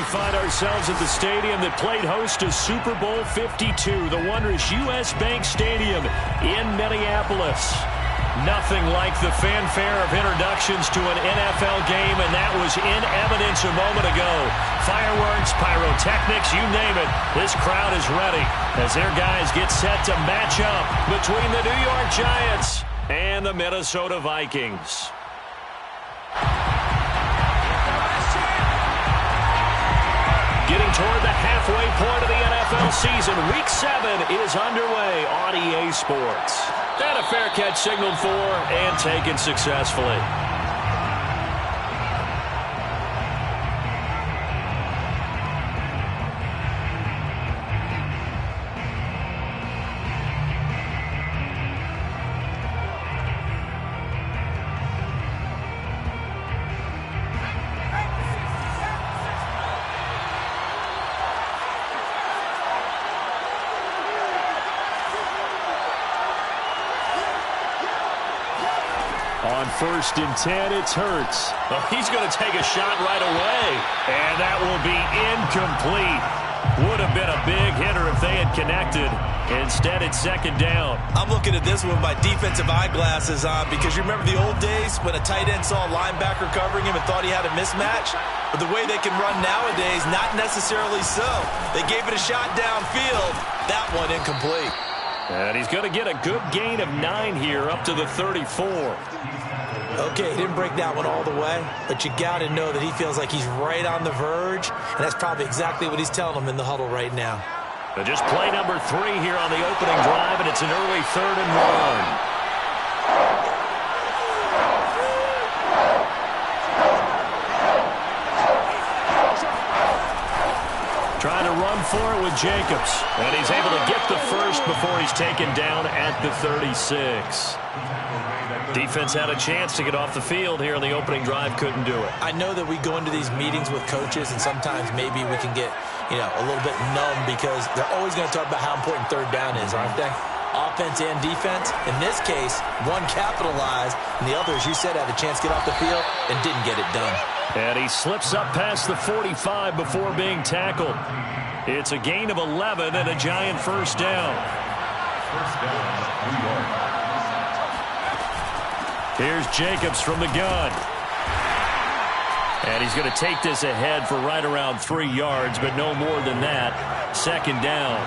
find ourselves at the stadium that played host to Super Bowl 52, the wondrous U.S. Bank Stadium in Minneapolis. Nothing like the fanfare of introductions to an NFL game, and that was in evidence a moment ago. Fireworks, pyrotechnics, you name it. This crowd is ready as their guys get set to match up between the New York Giants and the Minnesota Vikings. Getting toward the halfway point of the NFL season, Week 7 is underway on EA Sports. And a fair catch signaled for and taken successfully. On 1st and 10, it's Hurts. Oh, he's going to take a shot right away. And that will be incomplete. Would have been a big hitter if they had connected. Instead, it's 2nd down. I'm looking at this with my defensive eyeglasses on because you remember the old days when a tight end saw a linebacker covering him and thought he had a mismatch? But the way they can run nowadays, not necessarily so. They gave it a shot downfield. That one incomplete. And he's going to get a good gain of 9 here up to the 34. Okay, he didn't break that one all the way, but you got to know that he feels like he's right on the verge, and that's probably exactly what he's telling them in the huddle right now. So just play number 3 here on the opening drive, and it's an early 3rd and 1. Trying to run for it with Jacobs. And he's able to get the first before he's taken down at the 36. Defense had a chance to get off the field here in the opening drive. Couldn't do it. I know that we go into these meetings with coaches, and sometimes maybe we can get, a little bit numb because they're always going to talk about how important 3rd down is, aren't they? Offense and defense. In this case, one capitalized, and the other, as you said, had a chance to get off the field and didn't get it done. And he slips up past the 45 before being tackled. It's a gain of 11 and a Giant 1st down. New York. Here's Jacobs from the gun. And he's going to take this ahead for right around 3 yards, but no more than that. 2nd down.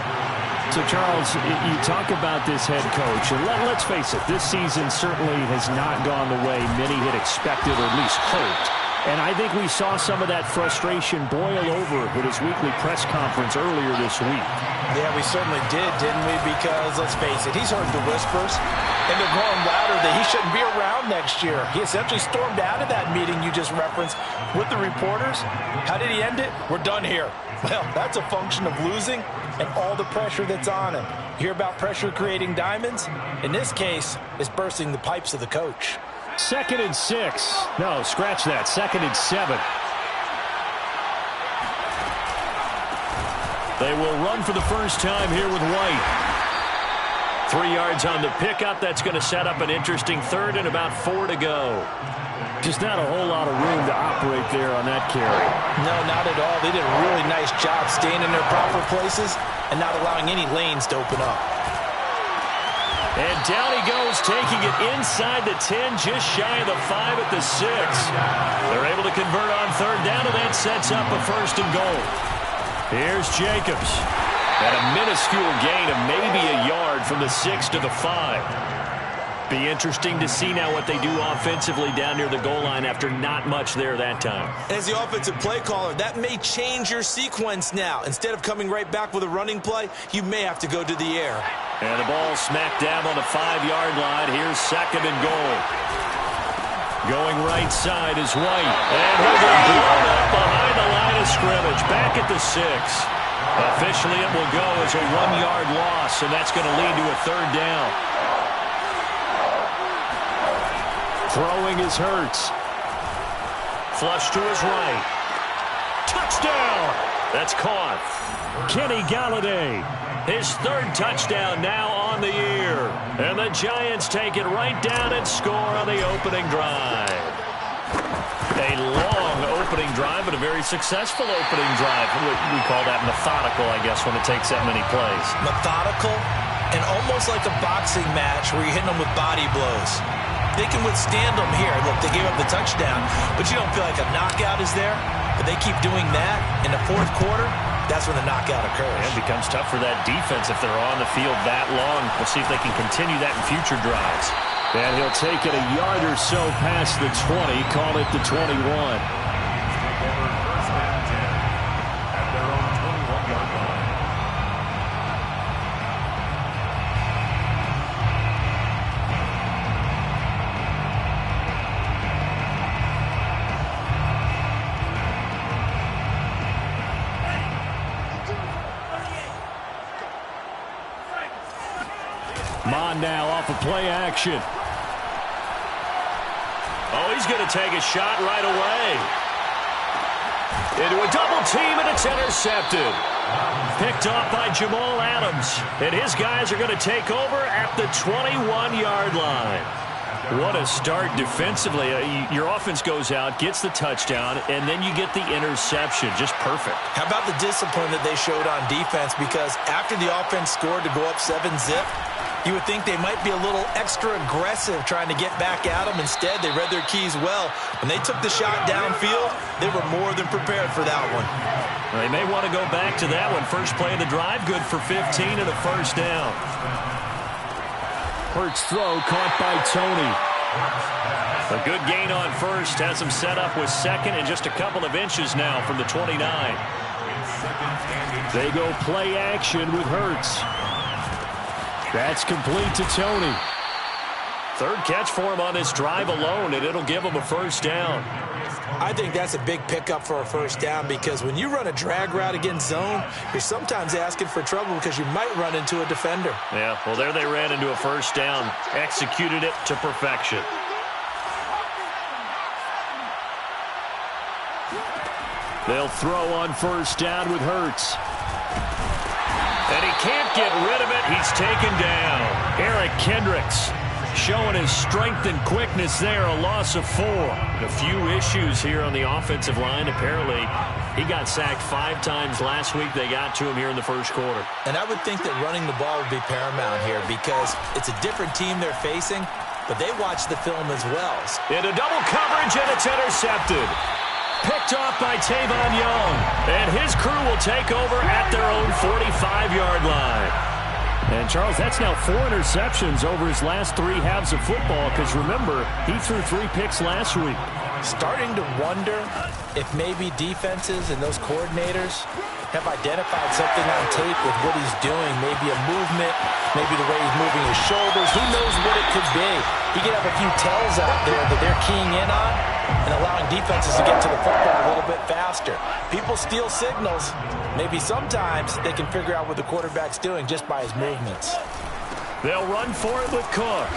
So, Charles, you talk about this head coach, and let's face it, this season certainly has not gone the way many had expected or at least hoped. And I think we saw some of that frustration boil over at his weekly press conference earlier this week. Yeah, we certainly did, didn't we? Because, let's face it, he's heard the whispers, and they're growing louder that he shouldn't be around next year. He essentially stormed out of that meeting you just referenced with the reporters. How did he end it? We're done here. Well, that's a function of losing and all the pressure that's on him. You hear about pressure creating diamonds? In this case, it's bursting the pipes of the coach. 2nd and 6. No, scratch that. 2nd and 7. They will run for the first time here with White. 3 yards on the pickup. That's going to set up an interesting 3rd and about 4 to go. Just not a whole lot of room to operate there on that carry. No, not at all. They did a really nice job staying in their proper places and not allowing any lanes to open up. And down he goes, taking it inside the 10, just shy of the 5 at the 6. They're able to convert on 3rd down, and that sets up a 1st and goal. Here's Jacobs. And a minuscule gain of maybe a yard from the 6 to the 5. Be interesting to see now what they do offensively down near the goal line after not much there that time. As the offensive play caller, that may change your sequence now. Instead of coming right back with a running play, you may have to go to the air. And the ball smack dab on the 5-yard line. Here's 2nd and goal. Going right side is White. And he'll be blown up behind the line of scrimmage. Back at the 6. Officially, it will go as a 1-yard loss, and that's going to lead to a 3rd down. Throwing is Hurts. Flush to his right. Touchdown! That's caught. Kenny Galladay. His 3rd touchdown now on the year. And the Giants take it right down and score on the opening drive. A long opening drive, but a very successful opening drive. We call that methodical, I guess, when it takes that many plays. Methodical and almost like a boxing match where you're hitting them with body blows. They can withstand them here. Look, they gave up the touchdown, but you don't feel like a knockout is there. But they keep doing that in the fourth quarter. That's when the knockout occurs. And it becomes tough for that defense if they're on the field that long. We'll see if they can continue that in future drives. And he'll take it a yard or so past the 20, call it the 21. Mond now off of play action. Oh, he's going to take a shot right away. Into a double team, and it's intercepted. Picked off by Jamal Adams. And his guys are going to take over at the 21-yard line. What a start defensively. Your offense goes out, gets the touchdown, and then you get the interception. Just perfect. How about the discipline that they showed on defense? Because after the offense scored to go up 7-zip, you would think they might be a little extra aggressive trying to get back at them. Instead, they read their keys well. When they took the shot downfield, they were more than prepared for that one. Well, they may want to go back to that one. First play of the drive, good for 15 and a first down. Hurts throw caught by Tony. A good gain on first. Has him set up with second and just a couple of inches now from the 29. They go play action with Hurts. That's complete to Tony. Third catch for him on this drive alone, and it'll give him a first down. I think that's a big pickup for a first down because when you run a drag route against zone, you're sometimes asking for trouble because you might run into a defender. Yeah, well, there they ran into a first down. Executed it to perfection. They'll throw on first down with Hurts. And he can't get rid of it. He's taken down. Eric Kendricks showing his strength and quickness there. A loss of 4. A few issues here on the offensive line. Apparently, he got sacked 5 times last week. They got to him here in the first quarter. And I would think that running the ball would be paramount here because it's a different team they're facing, but they watch the film as well. Into double coverage, and it's intercepted. Picked off by Tavon Young. And his crew will take over at their own 45-yard line. And, Charles, that's now 4 interceptions over his last 3 halves of football because, remember, he threw 3 picks last week. Starting to wonder if maybe defenses and those coordinators have identified something on tape with what he's doing. Maybe a movement, maybe the way he's moving his shoulders. Who knows what it could be? He could have a few tells out there that they're keying in on and allowing defenses to get to the football a little bit faster. People steal signals. Maybe sometimes they can figure out what the quarterback's doing just by his movements. They'll run for it with Cook.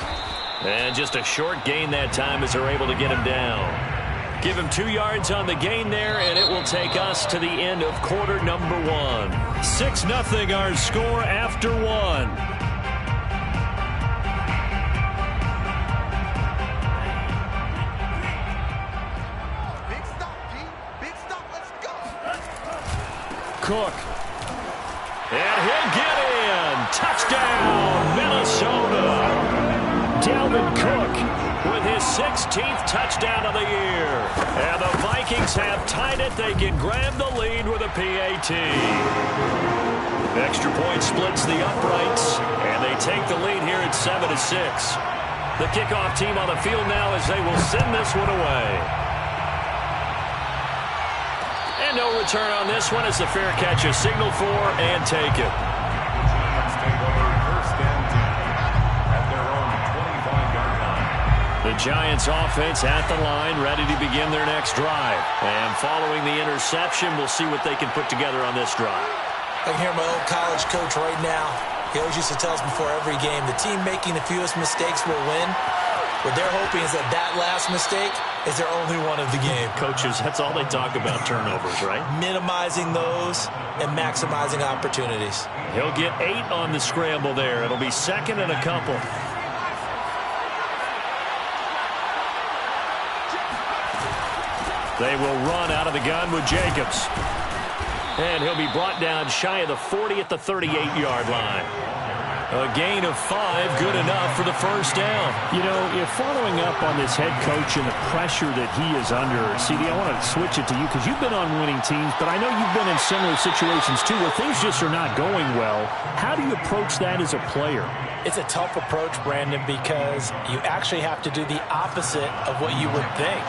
And just a short gain that time as they're able to get him down. Give him 2 yards on the gain there, and it will take us to the end of quarter number 1. 6-0 our score after 1. Cook. And he'll get in. Touchdown, Minnesota. Dalvin Cook with his 16th touchdown of the year. And the Vikings have tied it. They can grab the lead with a PAT. Extra point splits the uprights, and they take the lead here at 7-6. The kickoff team on the field now as they will send this one away. And no return on this one as the fair catch is signaled for and taken. The Giants offense at the line, ready to begin their next drive. And following the interception, we'll see what they can put together on this drive. I can hear my old college coach right now. He always used to tell us before every game, the team making the fewest mistakes will win. What they're hoping is that that last mistake is their only one of the game. Coaches, that's all they talk about, turnovers, right? Minimizing those and maximizing opportunities. He'll get 8 on the scramble there. It'll be second and a couple. They will run out of the gun with Jacobs. And he'll be brought down shy of the 40 at the 38-yard line. A gain of 5, good enough for the first down. You know, if following up on this head coach and the pressure that he is under, CD, I want to switch it to you because you've been on winning teams, but I know you've been in similar situations too where things just are not going well. How do you approach that as a player? It's a tough approach, Brandon, because you actually have to do the opposite of what you would think.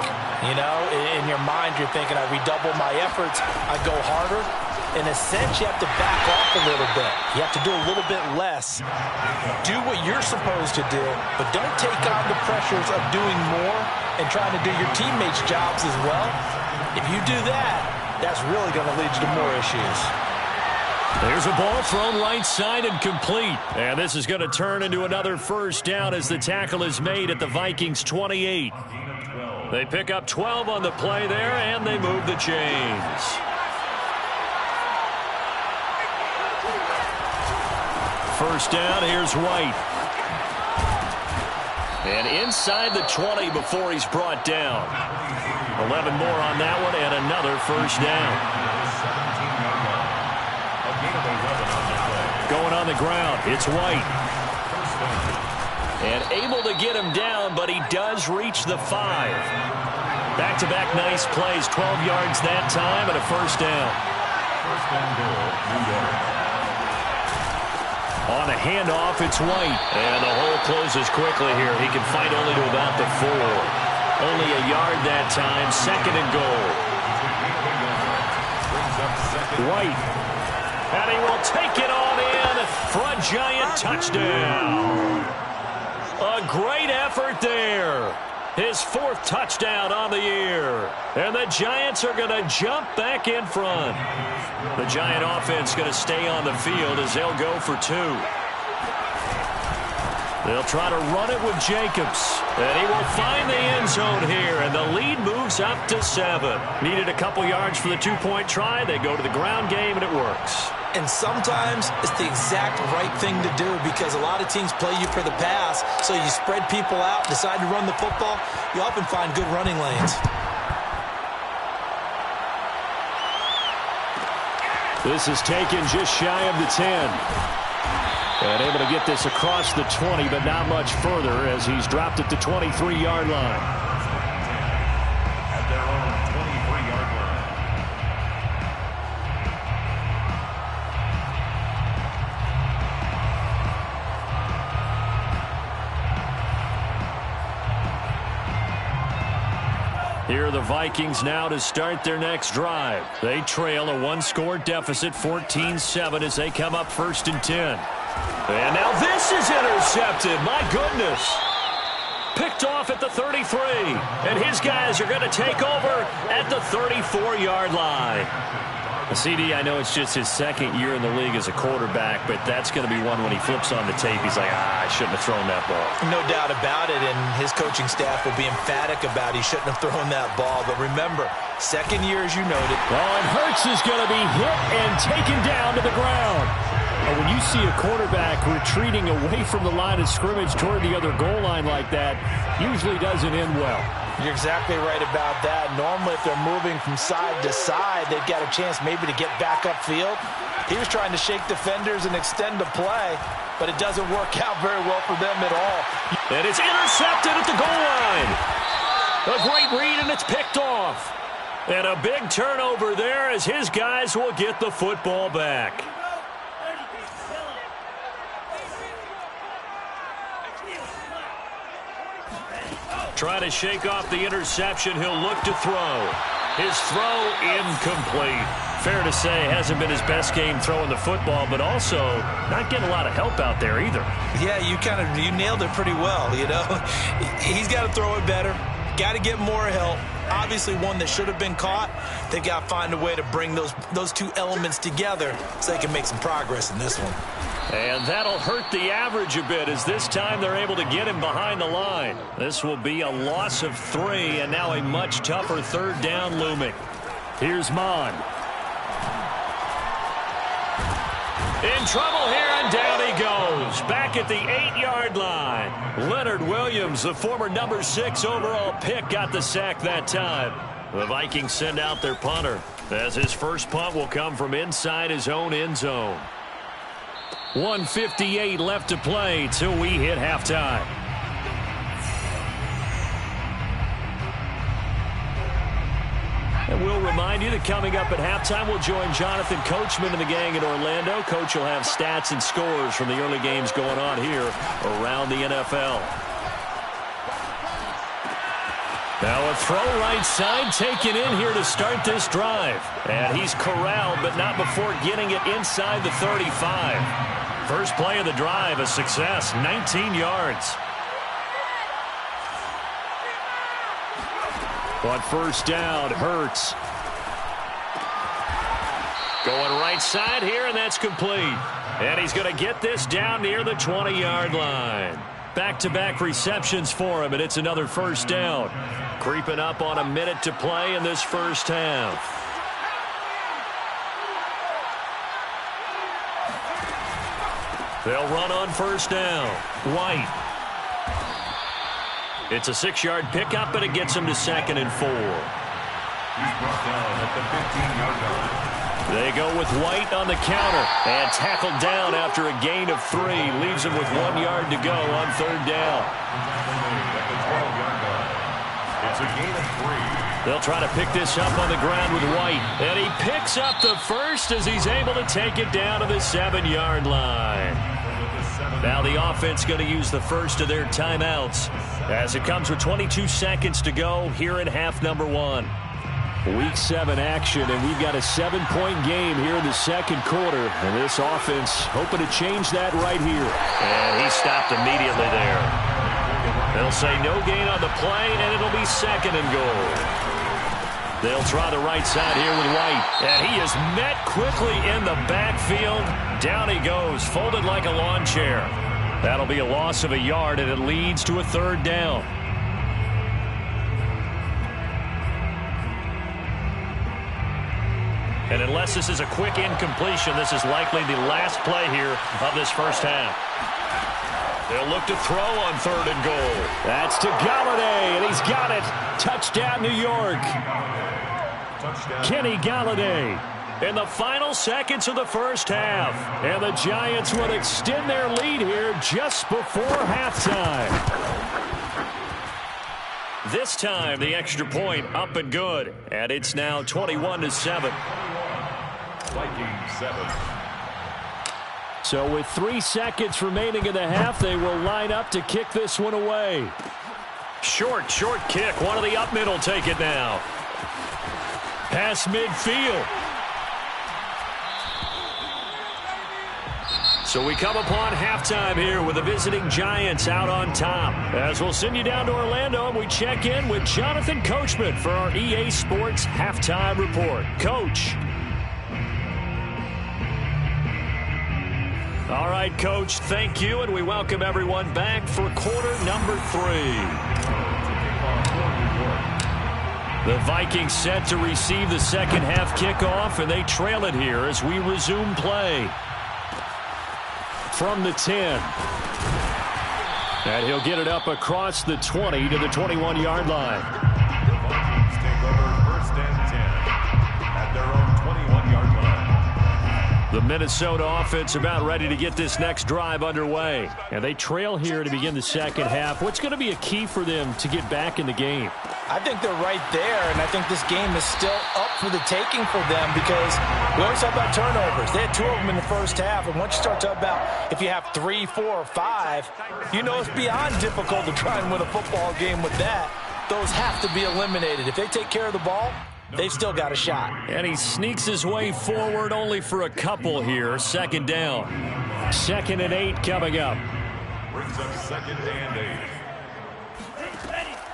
You know, in your mind, you're thinking, I redouble my efforts, I go harder. In a sense, you have to back off a little bit. You have to do a little bit less. Do what you're supposed to do, but don't take on the pressures of doing more and trying to do your teammates' jobs as well. If you do that, that's really going to lead you to more issues. There's a ball thrown right side and complete. And this is going to turn into another first down as the tackle is made at the Vikings 28. They pick up 12 on the play there, and they move the chains. First down, here's White. And inside the 20 before he's brought down. 11 more on that one, and another first down. Going on the ground, it's White. And able to get him down, but he does reach the 5. Back-to-back nice plays, 12 yards that time, and a first down. First down goal, New York. On a handoff, it's White. And the hole closes quickly here. He can fight only to about the 4. Only a yard that time. Second and goal. White. And he will take it on in for a giant touchdown. A great effort there. His 4th touchdown on the year. And the Giants are going to jump back in front. The Giant offense going to stay on the field as they'll go for 2. They'll try to run it with Jacobs. And he will find the end zone here. And the lead moves up to 7. Needed a couple yards for the 2-point try. They go to the ground game, and it works. And sometimes it's the exact right thing to do because a lot of teams play you for the pass. So you spread people out, decide to run the football. You often find good running lanes. This is taken just shy of the 10. And able to get this across the 20, but not much further as he's dropped at the 23-yard line. At their own 23-yard line. Here are the Vikings now to start their next drive. They trail a 1-score deficit, 14-7, as they come up 1st and 10. And now this is intercepted. My goodness. Picked off at the 33. And his guys are going to take over at the 34-yard line. CD, I know it's just his 2nd year in the league as a quarterback, but that's going to be one when he flips on the tape. He's like, I shouldn't have thrown that ball. No doubt about it, and his coaching staff will be emphatic about he shouldn't have thrown that ball. But remember, 2nd year, as you noted. Oh, and Hurts is going to be hit and taken down to the ground. When you see a quarterback retreating away from the line of scrimmage toward the other goal line like that, usually doesn't end well. You're exactly right about that. Normally, if they're moving from side to side, they've got a chance maybe to get back upfield. He was trying to shake defenders and extend the play, but it doesn't work out very well for them at all. And it's intercepted at the goal line. A great read, and it's picked off. And a big turnover there as his guys will get the football back. Try to shake off the interception. He'll look to throw. His throw incomplete. Fair to say, hasn't been his best game throwing the football, but also not getting a lot of help out there either. Yeah, you nailed it pretty well, you know. He's got to throw it better. Got to get more help. Obviously one that should have been caught. They've got to find a way to bring those two elements together so they can make some progress in this one. And that'll hurt the average a bit as this time they're able to get him behind the line. This will be a loss of 3 and now a much tougher 3rd down looming. Here's Mon. In trouble here, and down he goes. Back at the 8-yard line. Leonard Williams, the former number 6 overall pick, got the sack that time. The Vikings send out their punter, as his first punt will come from inside his own end zone. 1:58 left to play till we hit halftime. And we'll remind you that coming up at halftime, we'll join Jonathan Coachman and the gang in Orlando. Coach will have stats and scores from the early games going on here around the NFL. Now a throw right side taken in here to start this drive. And he's corralled, but not before getting it inside the 35. First play of the drive, a success, 19 yards. But first down, Hurts. Going right side here, and that's complete. And he's going to get this down near the 20-yard line. Back-to-back receptions for him, and it's another first down. Creeping up on a minute to play in this first half. They'll run on first down. White. It's a 6-yard pickup, and it gets him to 2nd and 4. He's brought down at the 15-yard line. They go with White on the counter and tackled down after a gain of 3. Leaves him with 1 yard to go on third down. At the 12-yard line. It's a gain of 3. They'll try to pick this up on the ground with White. And he picks up the first as he's able to take it down to the 7-yard line. Now the offense going to use the first of their timeouts as it comes with 22 seconds to go here in half number 1. Week 7 action, and we've got a 7-point game here in the second quarter. And this offense hoping to change that right here. And he stopped immediately there. They'll say no gain on the play, and it'll be 2nd and goal. They'll try the right side here with White. And he is met quickly in the backfield. Down he goes, folded like a lawn chair. That'll be a loss of a yard, and it leads to a third down. And unless this is a quick incompletion, this is likely the last play here of this first half. They'll look to throw on 3rd and goal. That's to Galladay, and he's got it. Touchdown, New York. Touchdown. Kenny Galladay. In the final seconds of the first half. And the Giants will extend their lead here just before halftime. This time, the extra point up and good. And it's now 21-7. Vikings 7. So with 3 seconds remaining in the half, they will line up to kick this one away. Short kick. One of the up mid will take it now. Pass midfield. So we come upon halftime here with the visiting Giants out on top. As we'll send you down to Orlando, and we check in with Jonathan Coachman for our EA Sports Halftime Report. Coach. All right, Coach, thank you, and we welcome everyone back for quarter number 3. The Vikings set to receive the second half kickoff, and they trail it here as we resume play. From the 10. And he'll get it up across the 20 to the 21-yard line. The Vikings take over 1st and 10 at their own 21-yard line. The Minnesota offense about ready to get this next drive underway. And they trail here to begin the second half. What's going to be a key for them to get back in the game? I think they're right there, and I think this game is still up for the taking for them because we always talk about turnovers. They had 2 of them in the first half, and once you start talking about if you have 3, 4, or 5, you know it's beyond difficult to try and win a football game with that. Those have to be eliminated. If they take care of the ball, they've still got a shot. And he sneaks his way forward only for a couple here. 2nd down. 2nd and 8 coming up. Brings up 2nd and 8.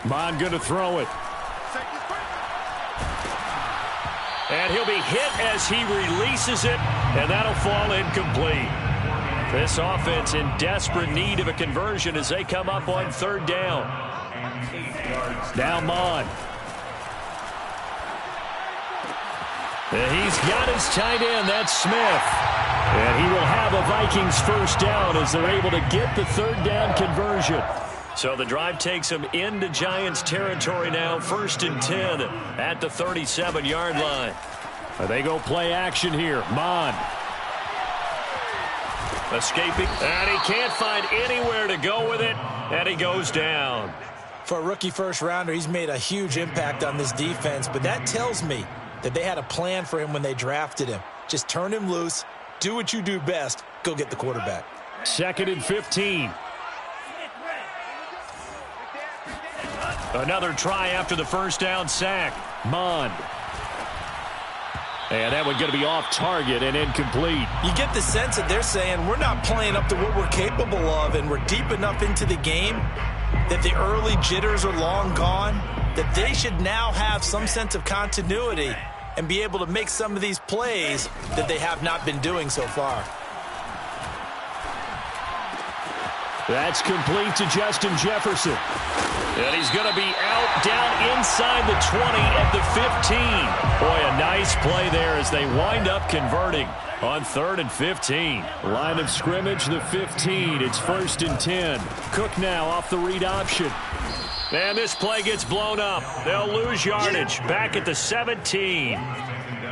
Mon going to throw it. And he'll be hit as he releases it, and that'll fall incomplete. This offense in desperate need of a conversion as they come up on 3rd down. Now Mon. And he's got his tight end, that's Smith. And he will have a Vikings first down as they're able to get the 3rd down conversion. So the drive takes them into Giants territory now. 1st and 10 at the 37-yard line. They go play action here. Mond. Escaping, and he can't find anywhere to go with it, and he goes down. For a rookie first-rounder, he's made a huge impact on this defense, but that tells me that they had a plan for him when they drafted him. Just turn him loose, do what you do best, go get the quarterback. 2nd and 15. Another try after the first down sack. Mond. And that one going to be off target and incomplete. You get the sense that they're saying we're not playing up to what we're capable of, and we're deep enough into the game that the early jitters are long gone, that they should now have some sense of continuity and be able to make some of these plays that they have not been doing so far. That's complete to Justin Jefferson. And he's going to be out down inside the 20 at the 15. Boy, a nice play there as they wind up converting on 3rd and 15. Line of scrimmage, the 15. It's 1st and 10. Cook now off the read option. And this play gets blown up. They'll lose yardage back at the 17.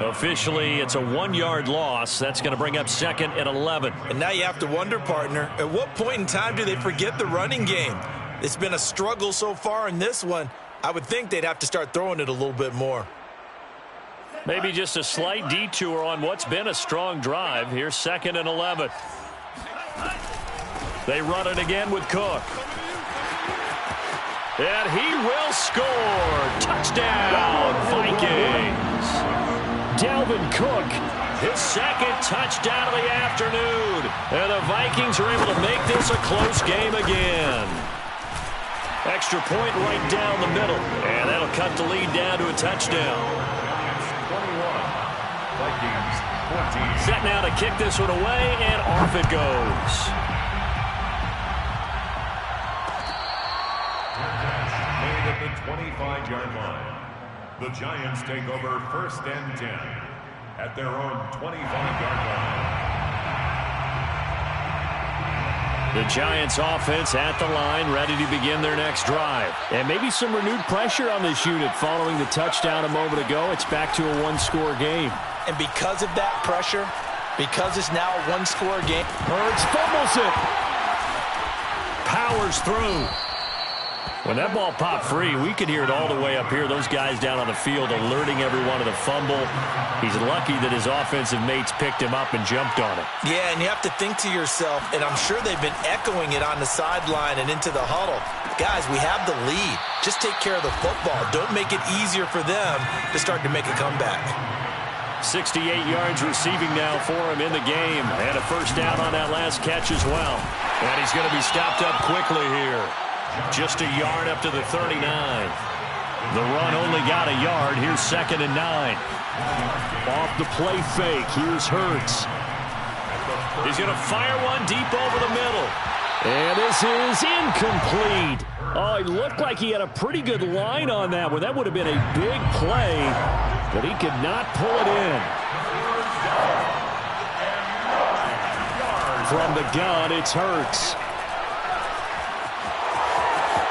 Officially, it's a 1-yard loss. That's going to bring up 2nd and 11. And now you have to wonder, partner, at what point in time do they forget the running game? It's been a struggle so far in this one. I would think they'd have to start throwing it a little bit more. Maybe just a slight detour on what's been a strong drive. Here's 2nd and 11. They run it again with Cook. And he will score. Touchdown, Vikings. Dalvin Cook. His 2nd touchdown of the afternoon. And the Vikings are able to make this a close game again. Extra point right down the middle. And that'll cut the lead down to a touchdown. 21. Vikings 20. Set now to kick this one away, and off it goes. Made at the 25-yard line. The Giants take over 1st and 10 at their own 25-yard line. The Giants offense at the line, ready to begin their next drive. And maybe some renewed pressure on this unit following the touchdown a moment ago. It's back to a 1-score game. And because of that pressure, because it's now a 1-score game, Hurts fumbles it. Powers through. When that ball popped free, we could hear it all the way up here. Those guys down on the field alerting everyone of the fumble. He's lucky that his offensive mates picked him up and jumped on it. Yeah, and you have to think to yourself, and I'm sure they've been echoing it on the sideline and into the huddle. Guys, we have the lead. Just take care of the football. Don't make it easier for them to start to make a comeback. 68 yards receiving now for him in the game. And a first down on that last catch as well. And he's going to be stopped up quickly here. Just a yard up to the 39. The run only got a yard. Here's 2nd and 9. Off the play fake. Here's Hurts. He's going to fire one deep over the middle. And this is incomplete. Oh, it looked like he had a pretty good line on that one. That would have been a big play, but he could not pull it in. From the gun, it's Hurts.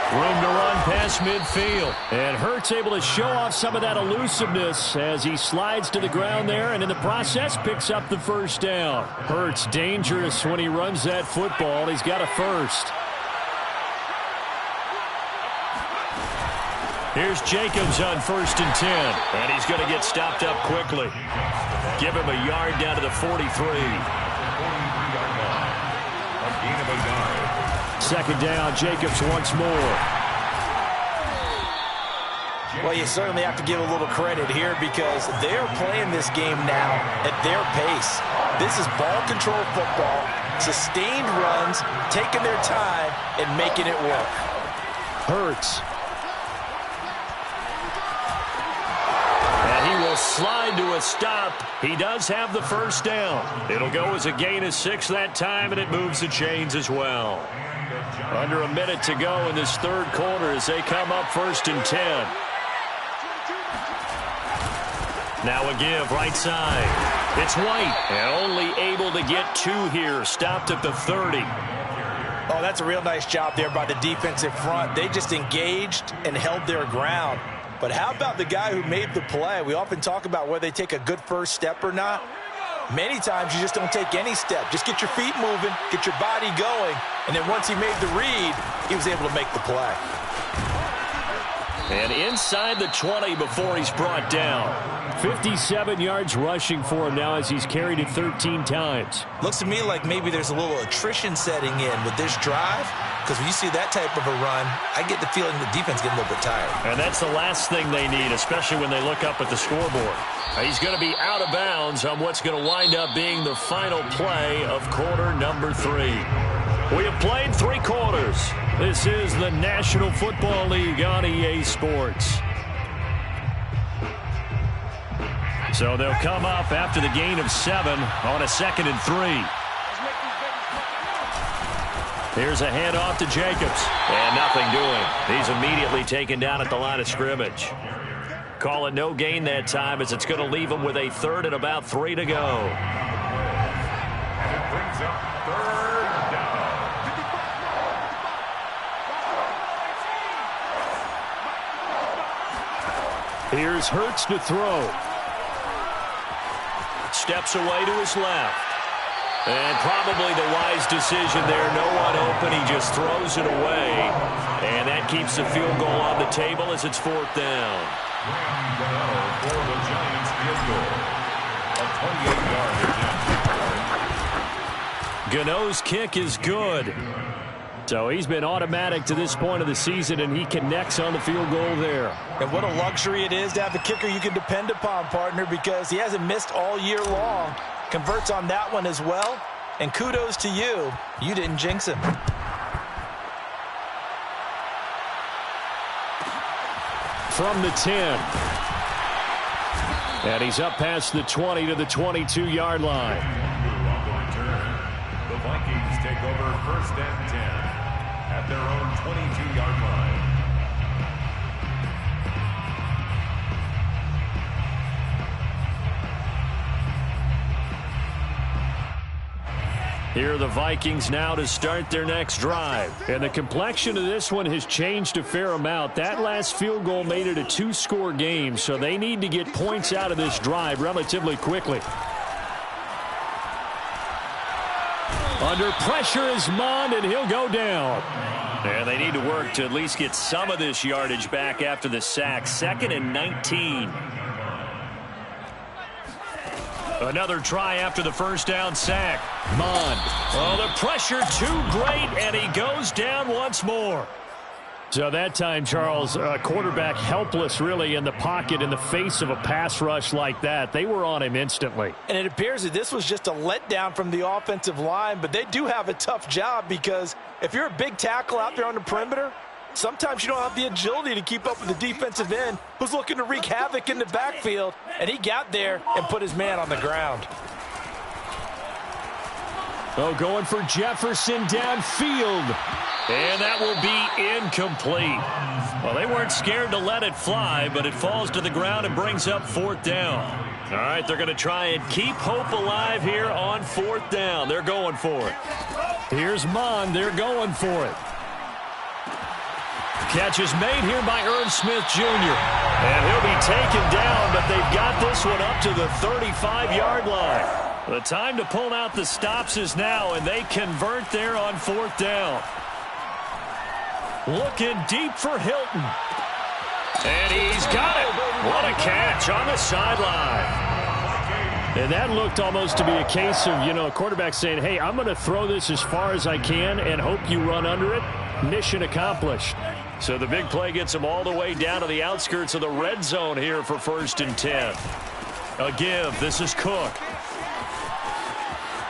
Room to run past midfield. And Hurts able to show off some of that elusiveness as he slides to the ground there and in the process picks up the first down. Hurts dangerous when he runs that football. He's got a first. Here's Jacobs on 1st and 10. And he's going to get stopped up quickly. Give him a yard down to the 43. 43-yard line. A gain of a yard. 2nd down, Jacobs once more. Well, you certainly have to give a little credit here because they're playing this game now at their pace. This is ball control football, sustained runs, taking their time and making it work. Hurts. And he will slide to a stop. He does have the first down. It'll go as a gain of 6 that time, and it moves the chains as well. Under a minute to go in this 3rd quarter as they come up 1st and 10. Now a give right side. It's White and only able to get 2 here. Stopped at the 30. Oh, that's a real nice job there by the defensive front. They just engaged and held their ground. But how about the guy who made the play? We often talk about whether they take a good first step or not. Many times you just don't take any step. Just get your feet moving, get your body going, and then once he made the read, he was able to make the play. And inside the 20 before he's brought down. 57 yards rushing for him now as he's carried it 13 times. Looks to me like maybe there's a little attrition setting in with this drive, because when you see that type of a run, I get the feeling the defense getting a little bit tired. And that's the last thing they need, especially when they look up at the scoreboard. He's going to be out of bounds on what's going to wind up being the final play of quarter number 3. We have played 3 quarters. This is the National Football League on EA Sports. So they'll come up after the gain of 7 on a 2nd and 3. Here's a handoff to Jacobs. And nothing doing. He's immediately taken down at the line of scrimmage. Call it no gain that time as it's going to leave him with a 3rd and about 3 to go. And it brings up 3rd down. Here's Hurts to throw. Steps away to his left. And probably the wise decision there. No one open. He just throws it away. And that keeps the field goal on the table as it's 4th down. For the Giants field goal. A 28-yard attempt. Gano's kick is good. So he's been automatic to this point of the season, and he connects on the field goal there. And what a luxury it is to have a kicker you can depend upon, partner, because he hasn't missed all year long. Converts on that one as well. And kudos to you. You didn't jinx him. From the 10. And he's up past the 20 to the 22-yard line. On the return, the Vikings take over 1st and 10 at their own 22-yard line. Here are the Vikings now to start their next drive. And the complexion of this one has changed a fair amount. That last field goal made it a 2-score game, so they need to get points out of this drive relatively quickly. Under pressure is Mond, and he'll go down. And they need to work to at least get some of this yardage back after the sack. 2nd and 19. Another try after the first down sack. Mond. Oh, the pressure too great, and he goes down once more. So that time, Charles, quarterback helpless really in the pocket in the face of a pass rush like that. They were on him instantly. And it appears that this was just a letdown from the offensive line, but they do have a tough job because if you're a big tackle out there on the perimeter, sometimes you don't have the agility to keep up with the defensive end who's looking to wreak havoc in the backfield, and he got there and put his man on the ground. Oh, going for Jefferson downfield. And that will be incomplete. Well, they weren't scared to let it fly, but it falls to the ground and brings up 4th down. All right, they're going to try and keep hope alive here on 4th down. They're going for it. Here's Mond. They're going for it. Catch is made here by Irv Smith Jr. And he'll be taken down, but they've got this one up to the 35-yard line. The time to pull out the stops is now, and they convert there on 4th down. Looking deep for Hilton. And he's got it. What a catch on the sideline. And that looked almost to be a case of, a quarterback saying, hey, I'm going to throw this as far as I can and hope you run under it. Mission accomplished. So the big play gets him all the way down to the outskirts of the red zone here for 1st and 10. A give. This is Cook.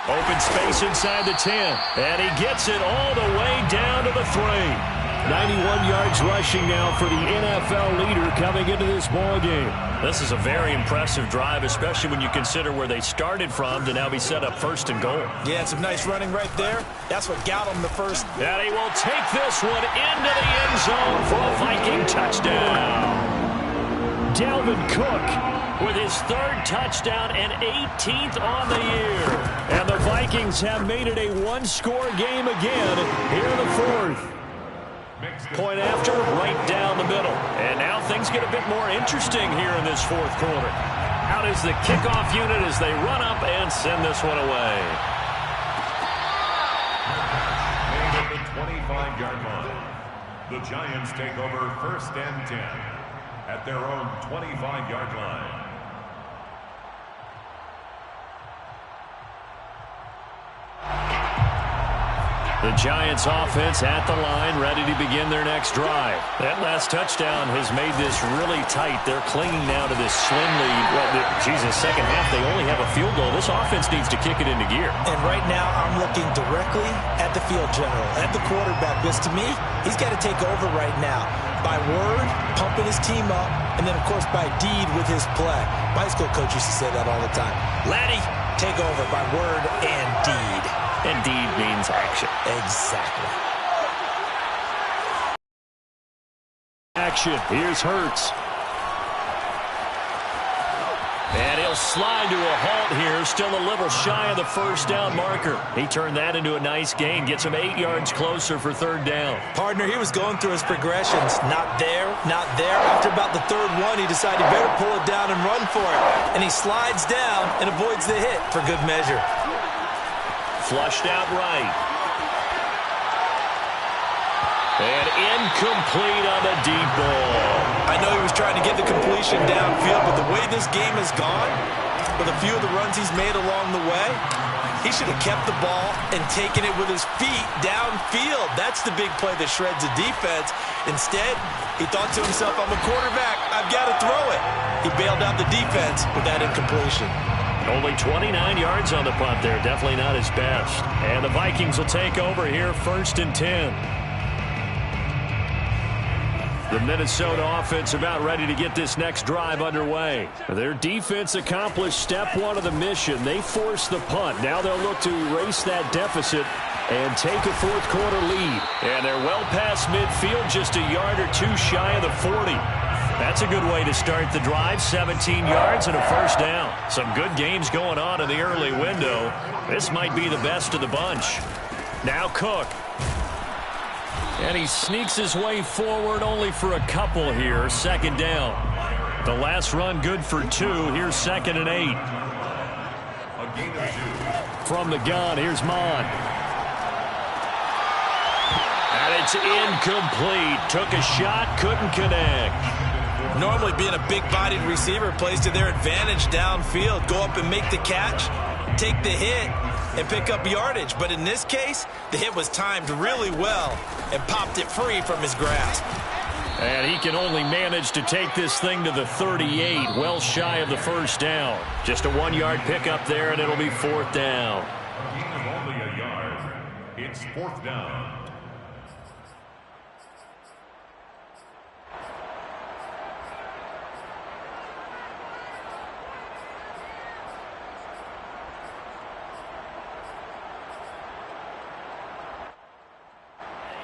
Open space inside the 10. And he gets it all the way down to the 3. 91 yards rushing now for the NFL leader coming into this ball game. This is a very impressive drive, especially when you consider where they started from to now be set up 1st and goal. Yeah, some nice running right there. That's what got him the first. And he will take this one into the end zone for a Viking touchdown. Dalvin Cook with his 3rd touchdown and 18th on the year. And the Vikings have made it a one-score game again here in the 4th. Point after, right down the middle. And now things get a bit more interesting here in this 4th quarter. Out is the kickoff unit as they run up and send this one away. Made at the 25-yard line. The Giants take over 1st and 10 at their own 25-yard line. The Giants offense at the line, ready to begin their next drive. That last touchdown has made this really tight. They're clinging now to this slim lead. Well, second half, they only have a field goal. This offense needs to kick it into gear. And right now, I'm looking directly at the field general, at the quarterback, because to me, he's got to take over right now. By word, pumping his team up, and then, of course, by deed with his play. My school coach used to say that all the time. Laddie, take over by word and deed. And deed means action. Exactly. Action. Here's Hurts. And he'll slide to a halt here, still a little shy of the 1st down marker. He turned that into a nice gain, gets him 8 yards closer for 3rd down. Partner, he was going through his progressions. Not there, not there. After about the 3rd one, he decided he better pull it down and run for it. And he slides down and avoids the hit for good measure. Flushed out right. And incomplete on the deep ball. I know he was trying to get the completion downfield, but the way this game has gone, with a few of the runs he's made along the way, he should have kept the ball and taken it with his feet downfield. That's the big play that shreds the defense. Instead, he thought to himself, I'm a quarterback, I've got to throw it. He bailed out the defense with that incompletion. Only 29 yards on the punt there. Definitely not his best. And the Vikings will take over here 1st and 10. The Minnesota offense about ready to get this next drive underway. Their defense accomplished step 1 of the mission. They forced the punt. Now they'll look to erase that deficit and take a 4th quarter lead. And they're well past midfield, just a yard or 2 shy of the 40. That's a good way to start the drive. 17 yards and a 1st down. Some good games going on in the early window. This might be the best of the bunch. Now Cook. And he sneaks his way forward only for a couple here. 2nd down. The last run good for 2. Here's 2nd and 8. A gain of 2. From the gun, here's Mon. And it's incomplete. Took a shot, couldn't connect. Normally being a big-bodied receiver plays to their advantage downfield. Go up and make the catch, take the hit, and pick up yardage. But in this case, the hit was timed really well and popped it free from his grasp. And he can only manage to take this thing to the 38, well shy of the 1st down. Just a 1-yard pickup there, and it'll be 4th down. A gain of only a yard. It's 4th down.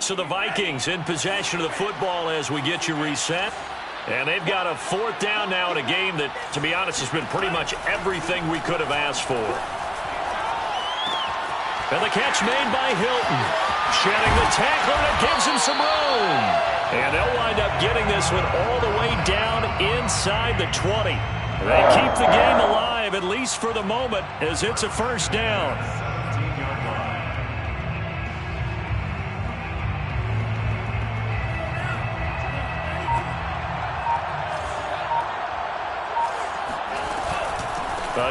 So the Vikings in possession of the football as we get you reset. And they've got a 4th down now in a game that, to be honest, has been pretty much everything we could have asked for. And the catch made by Hilton. Shedding the tackler that gives him some room. And they'll wind up getting this one all the way down inside the 20. They keep the game alive, at least for the moment, as it's a 1st down.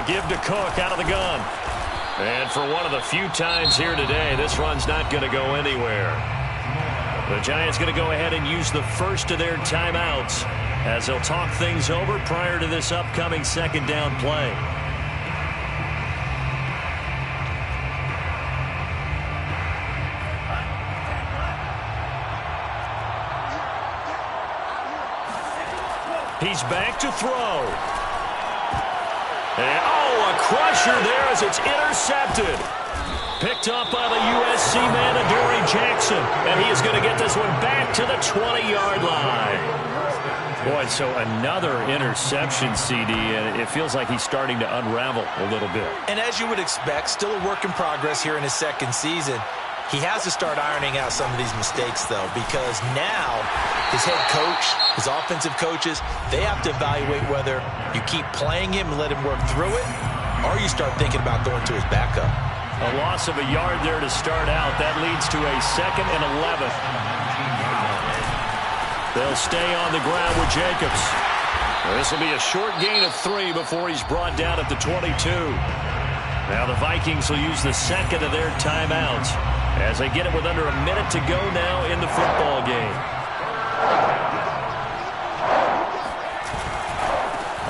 Give to Cook out of the gun. And for one of the few times here today, this run's not going to go anywhere. The Giants going to go ahead and use the first of their timeouts as they'll talk things over prior to this upcoming 2nd down play. He's back to throw. And, a crusher there as it's intercepted. Picked up by the USC man, Adoree Jackson. And he is going to get this one back to the 20-yard line. Boy, so another interception, CD, and it feels like he's starting to unravel a little bit. And as you would expect, still a work in progress here in his second season. He has to start ironing out some of these mistakes, though, because now his head coach, his offensive coaches, they have to evaluate whether you keep playing him and let him work through it, or you start thinking about going to his backup. A loss of a yard there to start out. That leads to a 2nd and 11. They'll stay on the ground with Jacobs. This will be a short gain of 3 before he's brought down at the 22. Now the Vikings will use the second of their timeouts as they get it with under a minute to go now in the football game.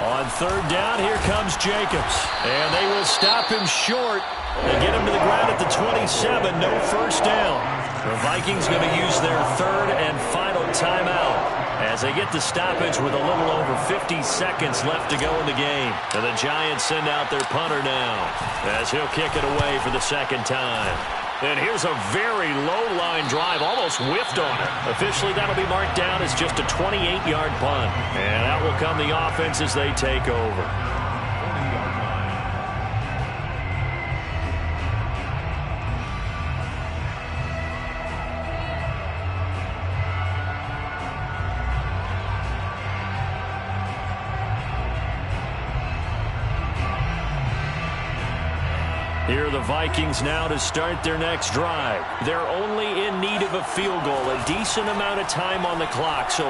On 3rd down, here comes Jacobs. And they will stop him short. They get him to the ground at the 27. No first down. The Vikings going to use their 3rd and final timeout as they get the stoppage with a little over 50 seconds left to go in the game. And the Giants send out their punter now as he'll kick it away for the 2nd time. And here's a very low-line drive, almost whiffed on it. Officially, that'll be marked down as just a 28-yard punt. And out will come the offense as they take over. Here are the Vikings now to start their next drive. They're only in need of a field goal, a decent amount of time on the clock. So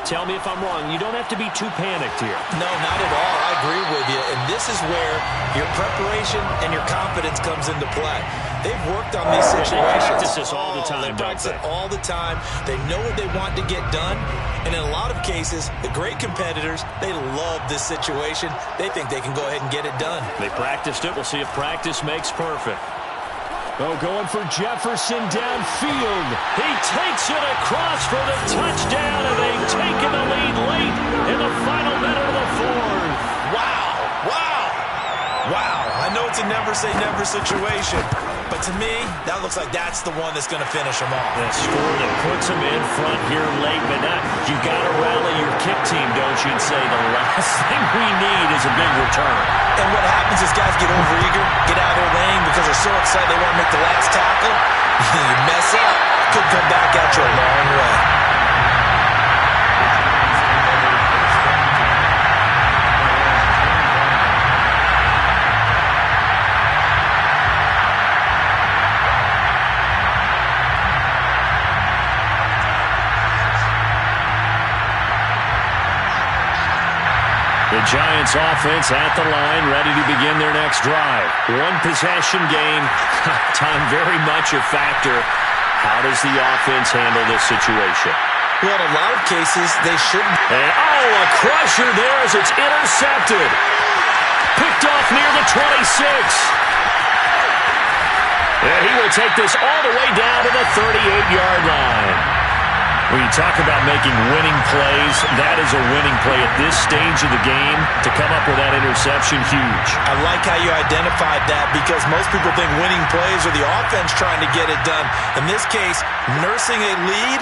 tell me if I'm wrong. You don't have to be too panicked here. No, not at all. I agree with you. And this is where your preparation and your confidence comes into play. They've worked on these situations. They practice this all the time, They practice it all the time. They know what they want to get done. And in a lot of cases, the great competitors, they love this situation. They think they can go ahead and get it done. They practiced it. We'll see if practice makes perfect. Oh, going for Jefferson downfield. He takes it across for the touchdown, and they've taken the lead late in the final minute of the 4th. Wow. Wow. Wow. I know it's a never-say-never situation, but to me, that looks like that's the one that's going to finish them off. That score that puts them in front here late, but now you got to rally your kick team, don't you, and say the last thing we need is a big return. And what happens is guys get overeager, get out of their lane because they're so excited they want to make the last tackle. You mess up, could come back at you a long way. The Giants offense at the line, ready to begin their next drive. One possession game, time very much a factor. How does the offense handle this situation? Well, in a lot of cases, they shouldn't. And, a crusher there as it's intercepted. Picked off near the 26. And he will take this all the way down to the 38-yard line. When you talk about making winning plays, that is a winning play at this stage of the game. To come up with that interception, huge. I like how you identified that because most people think winning plays are the offense trying to get it done. In this case, nursing a lead,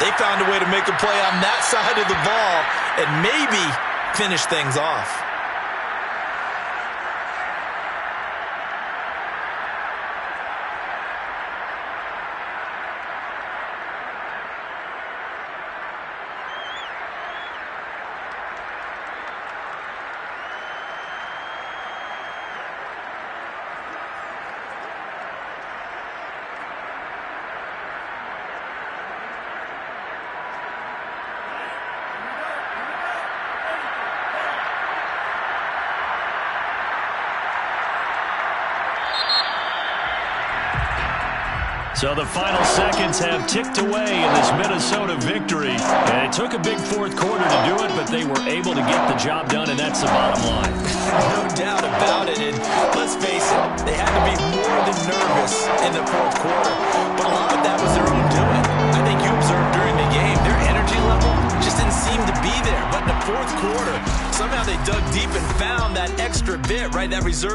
they found a way to make a play on that side of the ball and maybe finish things off. So the final seconds have ticked away in this Minnesota victory. And it took a big fourth quarter to do it, but they were able to get the job done, and that's the bottom line. No doubt about it. And let's face it, they had to be more than nervous in the fourth quarter. But a lot of that was their own doing. I think you observed during the game, their energy level just didn't seem to be there. But in the fourth quarter, somehow they dug deep and found that extra bit, right? That reserve.